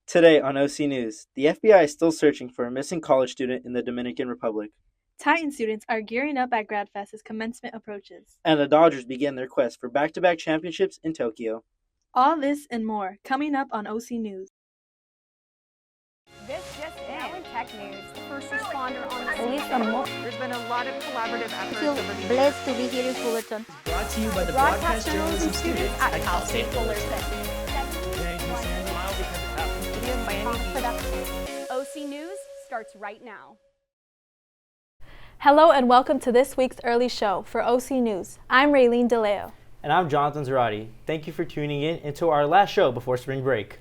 Today on OC News, the FBI is still searching for a missing college student in the Dominican Republic, Titan students are gearing up at GradFest as commencement approaches. and the Dodgers begin their quest for back-to-back championships in Tokyo. All this and more coming up on OC News. This just in tech news. The first responder on the There's been a lot of collaborative efforts feel over the years. blessed to be here in Fullerton. Brought to you by the broadcast journalism students at Cal State Fullerton. OC News starts right now. Hello and welcome to this week's early show for OC News. I'm Raylene DeLeo. And I'm Jonathan Zarati. Thank you for tuning in into our last show before spring break.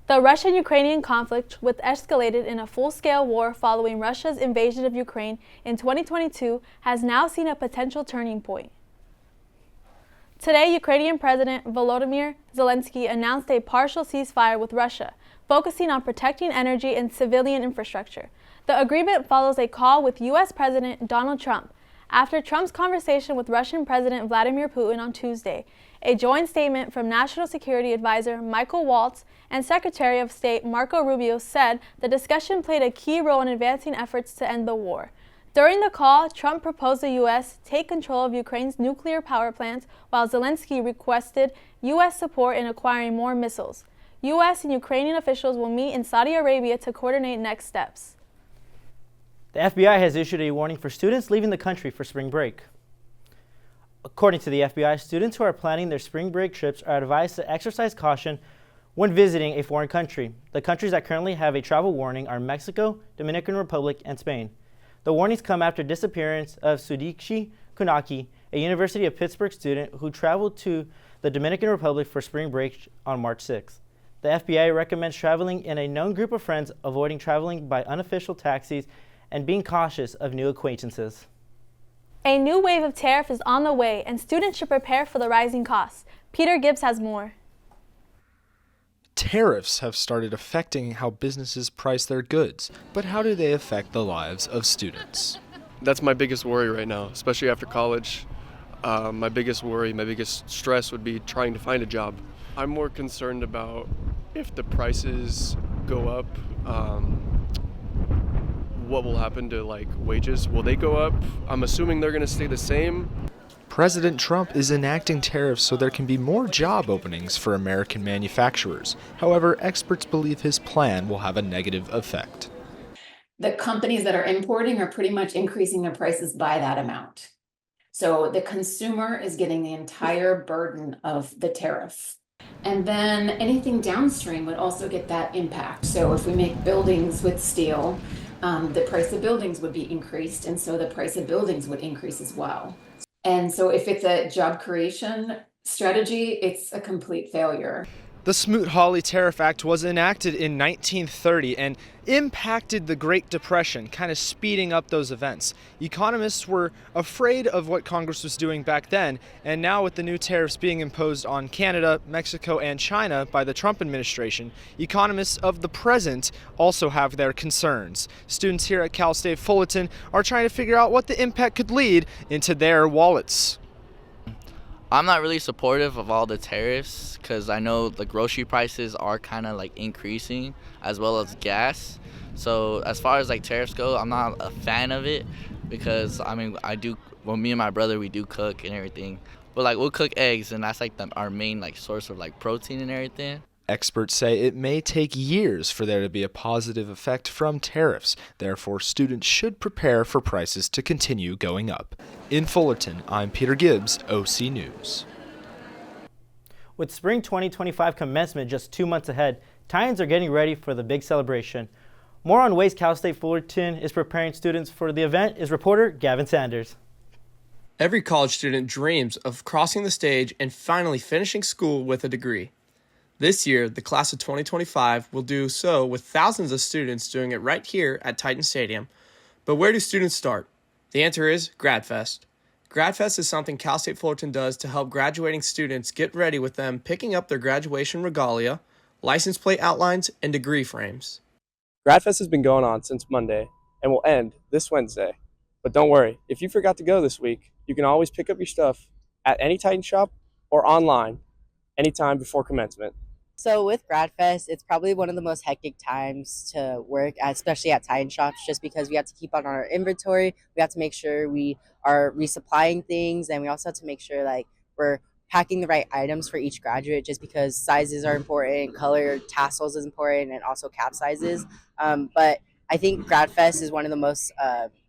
The Russian-Ukrainian conflict, which escalated in a full-scale war following Russia's invasion of Ukraine in 2022, has now seen a potential turning point. Today, Ukrainian President Volodymyr Zelensky announced a partial ceasefire with Russia, focusing on protecting energy and civilian infrastructure. The agreement follows a call with U.S. President Donald Trump after Trump's conversation with Russian President Vladimir Putin on Tuesday. A joint statement from National Security Advisor Michael Waltz and Secretary of State Marco Rubio said the discussion played a key role in advancing efforts to end the war. During the call, Trump proposed the U.S. take control of Ukraine's nuclear power plants, while Zelensky requested U.S. support in acquiring more missiles. U.S. and Ukrainian officials will meet in Saudi Arabia to coordinate next steps. The FBI has issued a warning for students leaving the country for spring break. According to the FBI, students who are planning their spring break trips are advised to exercise caution when visiting a foreign country. The countries that currently have a travel warning are Mexico, Dominican Republic, and Spain. The warnings come after disappearance of Sudishi Kunaki, a University of Pittsburgh student who traveled to the Dominican Republic for spring break on March 6th. The FBI recommends traveling in a known group of friends, avoiding traveling by unofficial taxis, and being cautious of new acquaintances. A new wave of tariff is on the way, and students should prepare for the rising costs. Peter Gibbs has more. Tariffs have started affecting how businesses price their goods, but how do they affect the lives of students? That's my biggest worry right now, especially after college. My biggest worry, my biggest stress would be trying to find a job. I'm more concerned about if the prices go up, what will happen to wages? Will they go up? I'm assuming they're going to stay the same. President Trump is enacting tariffs so there can be more job openings for American manufacturers. However, experts believe his plan will have a negative effect. The companies that are importing are pretty much increasing their prices by that amount. So the consumer is getting the entire burden of the tariff. And then anything downstream would also get that impact. So if we make buildings with steel, the price of buildings would be increased, and so the price of buildings would increase as well. And so if it's a job creation strategy, it's a complete failure. The Smoot-Hawley Tariff Act was enacted in 1930 and impacted the Great Depression, kind of speeding up those events. Economists were afraid of what Congress was doing back then, and now with the new tariffs being imposed on Canada, Mexico, and China by the Trump administration, economists of the present also have their concerns. Students here at Cal State Fullerton are trying to figure out what the impact could lead into their wallets. I'm not really supportive of all the tariffs because I know the grocery prices are kind of increasing as well as gas. So as far as tariffs go, I'm not a fan of it because me and my brother, we do cook and everything. But we'll cook eggs, and that's our main source of protein and everything. Experts say it may take years for there to be a positive effect from tariffs. Therefore, students should prepare for prices to continue going up. In Fullerton, I'm Peter Gibbs, OC News. With spring 2025 commencement just 2 months ahead, Titans are getting ready for the big celebration. More on ways Cal State Fullerton is preparing students for the event is reporter Gavin Sanders. Every college student dreams of crossing the stage and finally finishing school with a degree. This year, the class of 2025 will do so with thousands of students doing it right here at Titan Stadium. But where do students start? The answer is GradFest. GradFest is something Cal State Fullerton does to help graduating students get ready with them picking up their graduation regalia, license plate outlines, and degree frames. GradFest has been going on since Monday and will end this Wednesday. But don't worry, if you forgot to go this week, you can always pick up your stuff at any Titan shop or online anytime before commencement. So with GradFest, it's probably one of the most hectic times to work, especially at Titan Shops, just because we have to keep on our inventory. We have to make sure we are resupplying things, and we also have to make sure like we're packing the right items for each graduate, just because sizes are important, color, tassels is important, and also cap sizes. But I think GradFest is one of the most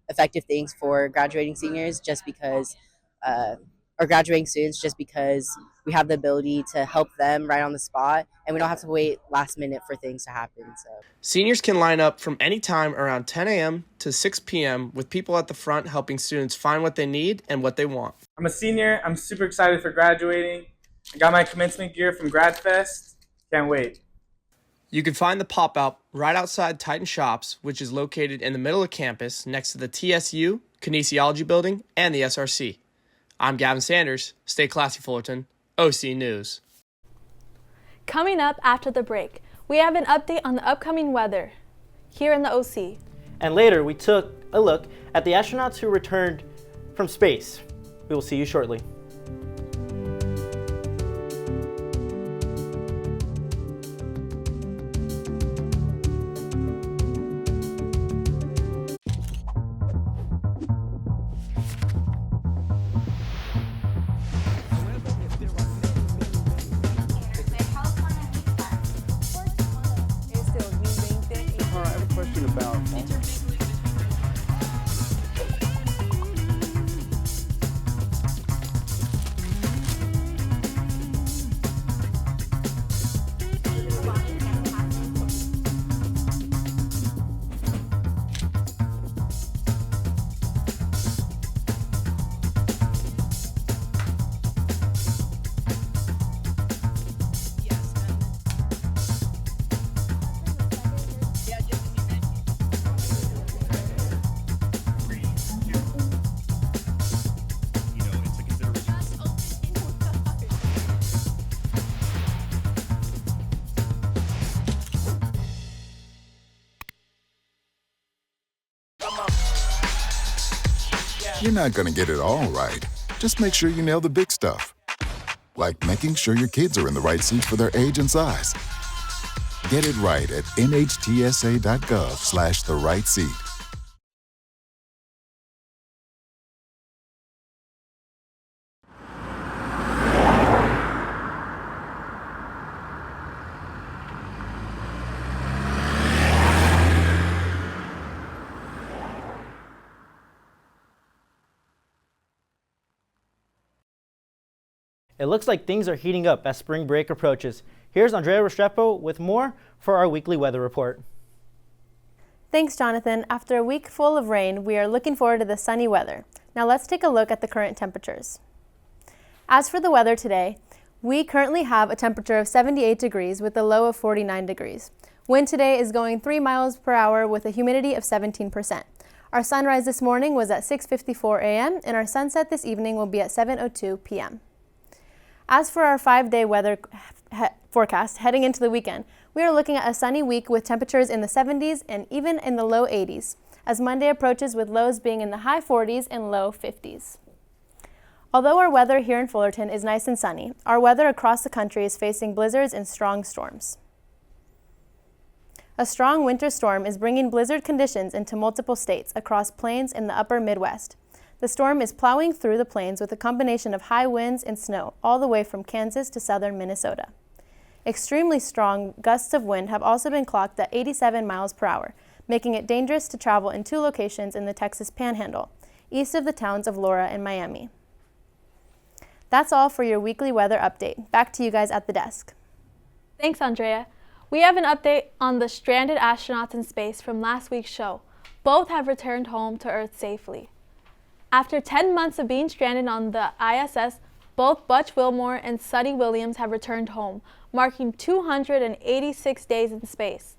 effective things for graduating seniors, just because, or graduating students, just because we have the ability to help them right on the spot, and we don't have to wait last minute for things to happen. So Seniors can line up from any time around 10 a.m. to 6 p.m. with people at the front helping students find what they need and what they want. I'm a senior. I'm super excited for graduating. I got my commencement gear from GradFest. Can't wait. You can find the pop-out right outside Titan Shops, which is located in the middle of campus next to the TSU, Kinesiology Building, and the SRC. I'm Gavin Sanders. Stay classy, Fullerton. OC News. Coming up after the break, we have an update on the upcoming weather here in the OC. And later, we took a look at the astronauts who returned from space. We will see you shortly. You're not going to get it all right. Just make sure you nail the big stuff. Like making sure your kids are in the right seats for their age and size. Get it right at nhtsa.gov/the-right seat. It looks like things are heating up as spring break approaches. Here's Andrea Restrepo with more for our weekly weather report. Thanks, Jonathan. After a week full of rain, we are looking forward to the sunny weather. Now let's take a look at the current temperatures. As for the weather today, we currently have a temperature of 78 degrees with a low of 49 degrees. Wind today is going 3 miles per hour with a humidity of 17%. Our sunrise this morning was at 6:54 a.m. and our sunset this evening will be at 7:02 p.m. As for our 5-day weather forecast heading into the weekend, we are looking at a sunny week with temperatures in the 70s and even in the low 80s, as Monday approaches with lows being in the high 40s and low 50s. Although our weather here in Fullerton is nice and sunny, our weather across the country is facing blizzards and strong storms. A strong winter storm is bringing blizzard conditions into multiple states across plains in the upper Midwest. The storm is plowing through the plains with a combination of high winds and snow all the way from Kansas to southern Minnesota. Extremely strong gusts of wind have also been clocked at 87 miles per hour, making it dangerous to travel in 2 locations in the Texas Panhandle, east of the towns of Laura and Miami. That's all for your weekly weather update. Back to you guys at the desk. Thanks, Andrea. We have an update on the stranded astronauts in space from last week's show. Both have returned home to Earth safely. After 10 months of being stranded on the ISS, both Butch Wilmore and Suddy Williams have returned home, marking 286 days in space.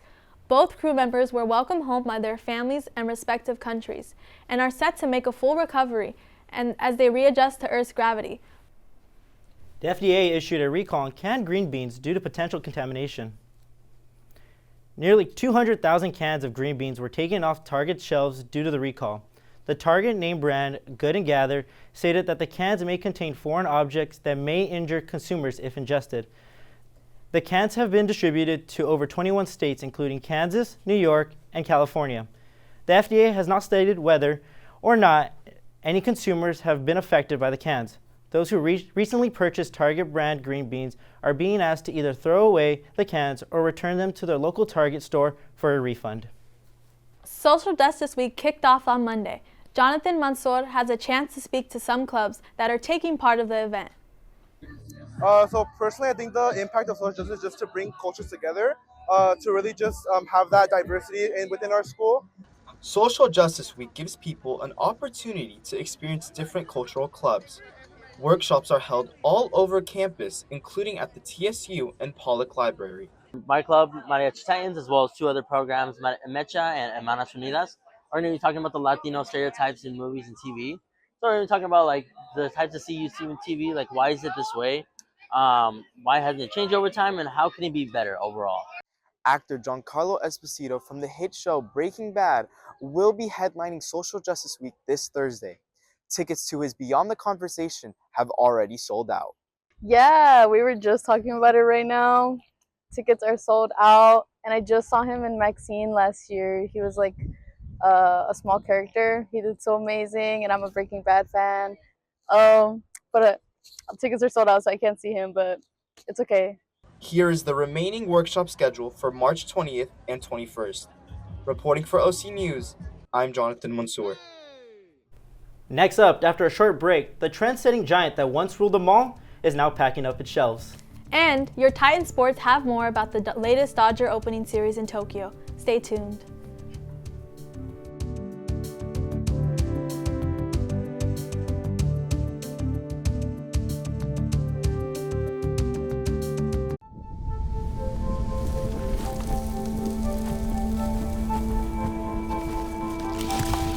Both crew members were welcomed home by their families and respective countries, and are set to make a full recovery and as they readjust to Earth's gravity. The FDA issued a recall on canned green beans due to potential contamination. Nearly 200,000 cans of green beans were taken off Target's shelves due to the recall. The Target name brand Good & Gather stated that the cans may contain foreign objects that may injure consumers if ingested. The cans have been distributed to over 21 states, including Kansas, New York, and California. The FDA has not stated whether or not any consumers have been affected by the cans. Those who recently purchased Target brand green beans are being asked to either throw away the cans or return them to their local Target store for a refund. Social Justice Week kicked off on Monday. Jonathan Mansour has a chance to speak to some clubs that are taking part of the event. So personally, I think the impact of social justice is just to bring cultures together, to really just have that diversity within our school. Social Justice Week gives people an opportunity to experience different cultural clubs. Workshops are held all over campus, including at the TSU and Pollock Library. My club, Mariachi Titans, as well as two other programs, Mecha and Hermanas Unidas, are going to be talking about the Latino stereotypes in movies and TV. So we're going to be talking about like the types of you see in TV, like why is it this way, why hasn't it changed over time, and how can it be better overall. Actor Giancarlo Esposito from the hit show Breaking Bad will be headlining Social Justice Week this Thursday. Tickets to his Beyond the Conversation have already sold out. Yeah, we were just talking about it right now. Tickets are sold out, and I just saw him in Maxine last year. He was like a small character. He did so amazing, and I'm a Breaking Bad fan. But tickets are sold out, so I can't see him, but it's okay. Here is the remaining workshop schedule for March 20th and 21st. Reporting for OC News, I'm Jonathan Mansour. Next up, after a short break, the trend-setting giant that once ruled the mall is now packing up its shelves. And your Titan Sports have more about the latest Dodger opening series in Tokyo. Stay tuned.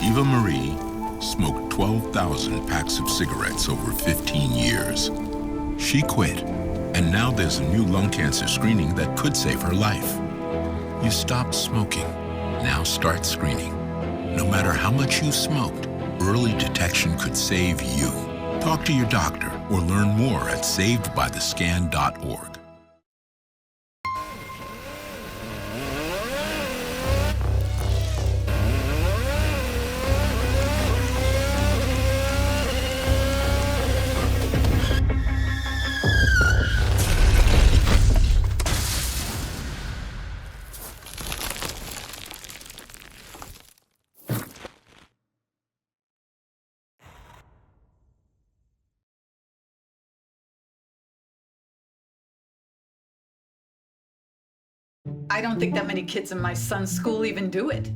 Eva Marie smoked 12,000 packs of cigarettes over 15 years. She quit, and now there's a new lung cancer screening that could save her life. You stopped smoking. Now start screening. No matter how much you smoked, early detection could save you. Talk to your doctor or learn more at savedbythescan.org. I don't think that many kids in my son's school even do it.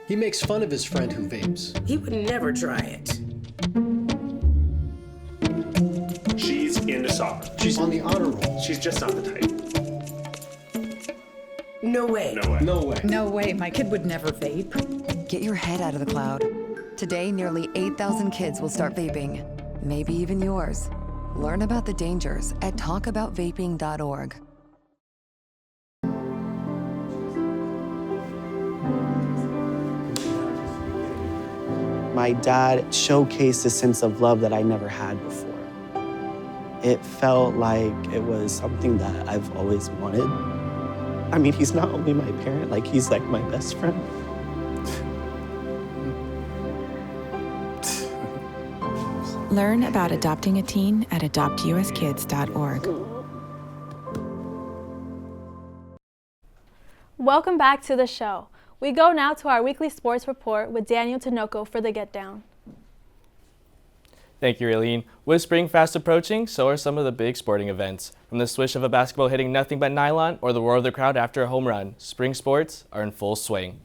He makes fun of his friend who vapes. He would never try it. She's into soccer. She's on the honor roll. She's just not the type. No way. No way. No way. No way, my kid would never vape. Get your head out of the cloud. Today, nearly 8,000 kids will start vaping. Maybe even yours. Learn about the dangers at talkaboutvaping.org. My dad showcased a sense of love that I never had before. It felt like it was something that I've always wanted. I mean, he's not only my parent, like he's like my best friend. Learn about adopting a teen at adoptuskids.org. Welcome back to the show. We go now to our weekly sports report with Daniel Tinoco for the Get Down. Thank you, Raylene. With spring fast approaching, so are some of the big sporting events. From the swish of a basketball hitting nothing but nylon or the roar of the crowd after a home run, spring sports are in full swing.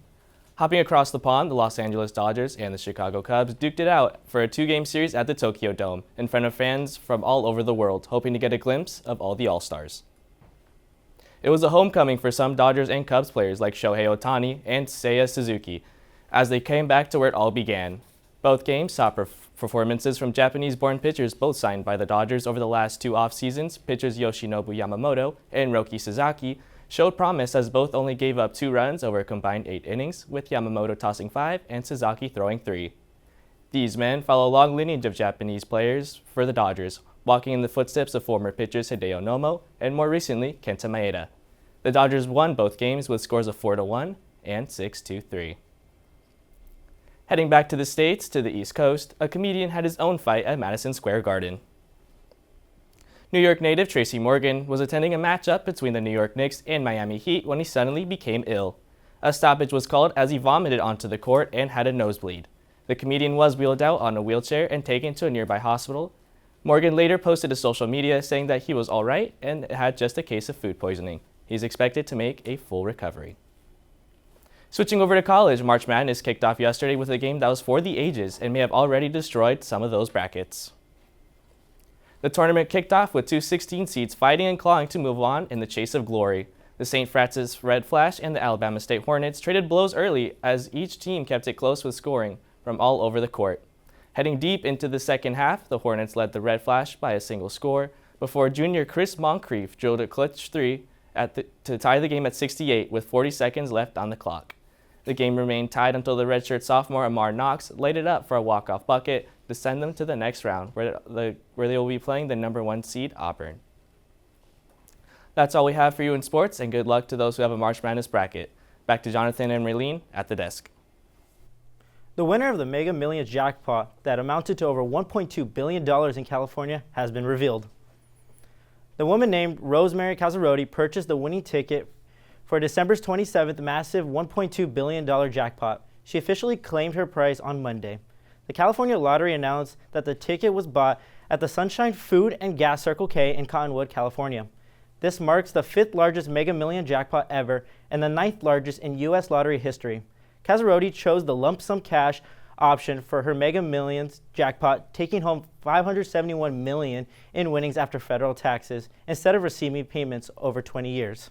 Hopping across the pond, the Los Angeles Dodgers and the Chicago Cubs duked it out for a two-game series at the Tokyo Dome in front of fans from all over the world, hoping to get a glimpse of all the All-Stars. It was a homecoming for some Dodgers and Cubs players like Shohei Ohtani and Seiya Suzuki as they came back to where it all began. Both games saw performances from Japanese-born pitchers both signed by the Dodgers over the last two off-seasons. Pitchers Yoshinobu Yamamoto and Roki Sasaki showed promise as both only gave up 2 runs over a combined 8 innings, with Yamamoto tossing 5 and Sasaki throwing 3. These men follow a long lineage of Japanese players for the Dodgers, walking in the footsteps of former pitchers Hideo Nomo and more recently Kenta Maeda. The Dodgers won both games with scores of 4-1 and 6-3. Heading back to the States, to the East Coast, a comedian had his own fight at Madison Square Garden. New York native Tracy Morgan was attending a matchup between the New York Knicks and Miami Heat when he suddenly became ill. A stoppage was called as he vomited onto the court and had a nosebleed. The comedian was wheeled out on a wheelchair and taken to a nearby hospital. Morgan later posted to social media saying that he was all right and had just a case of food poisoning. He's expected to make a full recovery. Switching over to college, March Madness kicked off yesterday with a game that was for the ages and may have already destroyed some of those brackets. The tournament kicked off with two 16 seeds fighting and clawing to move on in the chase of glory. The St. Francis Red Flash and the Alabama State Hornets traded blows early as each team kept it close with scoring from all over the court. Heading deep into the second half, the Hornets led the Red Flash by a single score before junior Chris Moncrief drilled a clutch three to tie the game at 68 with 40 seconds left on the clock. The game remained tied until the redshirt sophomore Amar Knox laid it up for a walk-off bucket to send them to the next round, where they will be playing the number 1 seed Auburn. That's all we have for you in sports, and good luck to those who have a March Madness bracket. Back to Jonathan and Raylene at the desk. The winner of the Mega Millions jackpot that amounted to over $1.2 billion in California has been revealed. The woman named Rosemary Casarotti purchased the winning ticket for December's 27th massive $1.2 billion jackpot. She officially claimed her prize on Monday. The California Lottery announced that the ticket was bought at the Sunshine Food and Gas Circle K in Cottonwood, California. This marks the 5th largest Mega Million jackpot ever and the 9th largest in U.S. lottery history. Casarotti chose the lump sum cash option for her Mega Millions jackpot, taking home $571 million in winnings after federal taxes, instead of receiving payments over 20 years.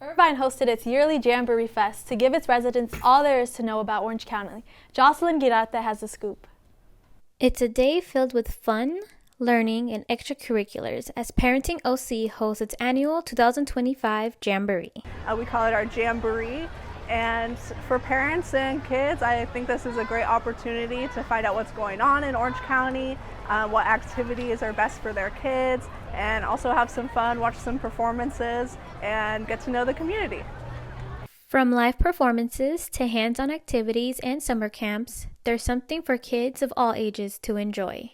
Irvine hosted its yearly Jamboree Fest to give its residents all there is to know about Orange County. Jocelyn Girarte has the scoop. It's a day filled with fun, learning, and extracurriculars as Parenting OC hosts its annual 2025 Jamboree. We call it our Jamboree. And for parents and kids, I think this is a great opportunity to find out what's going on in Orange County, what activities are best for their kids, and also have some fun, watch some performances, and get to know the community. From live performances to hands-on activities and summer camps, there's something for kids of all ages to enjoy.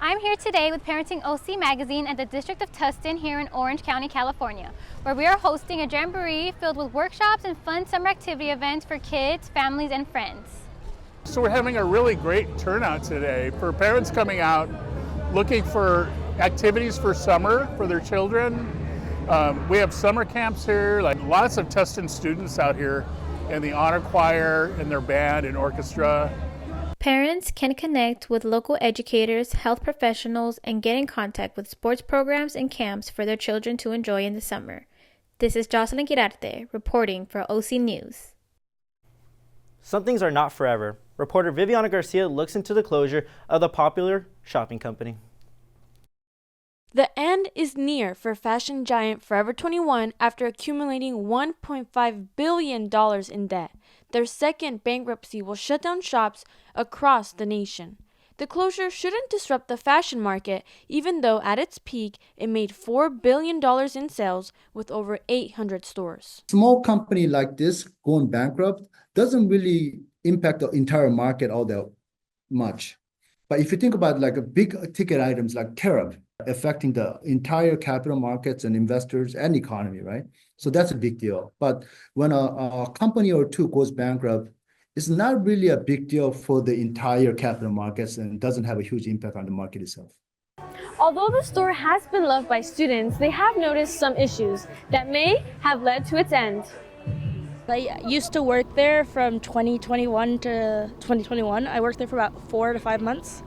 I'm here today with Parenting OC Magazine at the District of Tustin here in Orange County, California, where we are hosting a jamboree filled with workshops and fun summer activity events for kids, families, and friends. So we're having a really great turnout today for parents coming out looking for activities for summer for their children. We have summer camps here, like lots of Tustin students out here in the honor choir, in their band and orchestra. Parents can connect with local educators, health professionals, and get in contact with sports programs and camps for their children to enjoy in the summer. This is Jocelyn Girarte reporting for OC News. Some things are not forever. Reporter Viviana Garcia looks into the closure of the popular shopping company. The end is near for fashion giant Forever 21 after accumulating $1.5 billion in debt. Their second bankruptcy will shut down shops across the nation. The closure shouldn't disrupt the fashion market, even though at its peak, it made $4 billion in sales with over 800 stores. Small company like this going bankrupt doesn't really impact the entire market all that much. But if you think about like a big ticket items like tariff affecting the entire capital markets and investors and economy, right? So that's a big deal. But when a company or two goes bankrupt, it's not really a big deal for the entire capital markets and doesn't have a huge impact on the market itself. Although the store has been loved by students, they have noticed some issues that may have led to its end. I used to work there from 2021 to 2021. I worked there for about 4 to 5 months.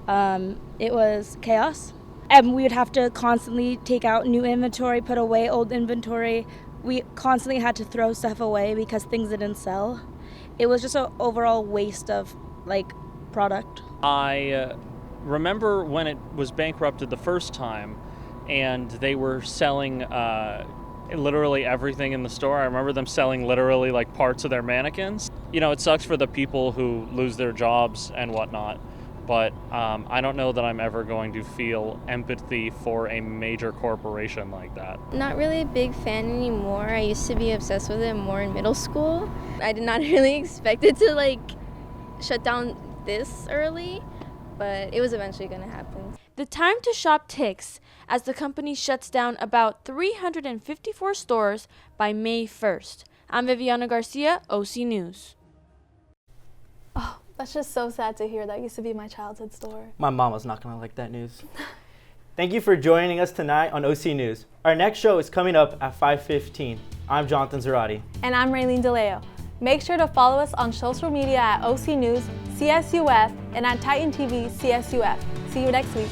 It was chaos. And we would have to constantly take out new inventory, put away old inventory. We constantly had to throw stuff away because things didn't sell. It was just an overall waste of product. I remember when it was bankrupted the first time and they were selling literally everything in the store. I remember them selling literally parts of their mannequins. You know, it sucks for the people who lose their jobs and whatnot, but I don't know that I'm ever going to feel empathy for a major corporation like that. Not really a big fan anymore. I used to be obsessed with it more in middle school. I did not really expect it to like shut down this early, but it was eventually going to happen. The time to shop ticks as the company shuts down about 354 stores by May 1st. I'm Viviana Garcia, OC News. Oh, that's just so sad to hear. That used to be my childhood store. My mom was not going to like that news. Thank you for joining us tonight on OC News. Our next show is coming up at 5:15. I'm Jonathan Zarati. And I'm Raylene DeLeo. Make sure to follow us on social media at OC News, CSUF, and at Titan TV CSUF. See you next week.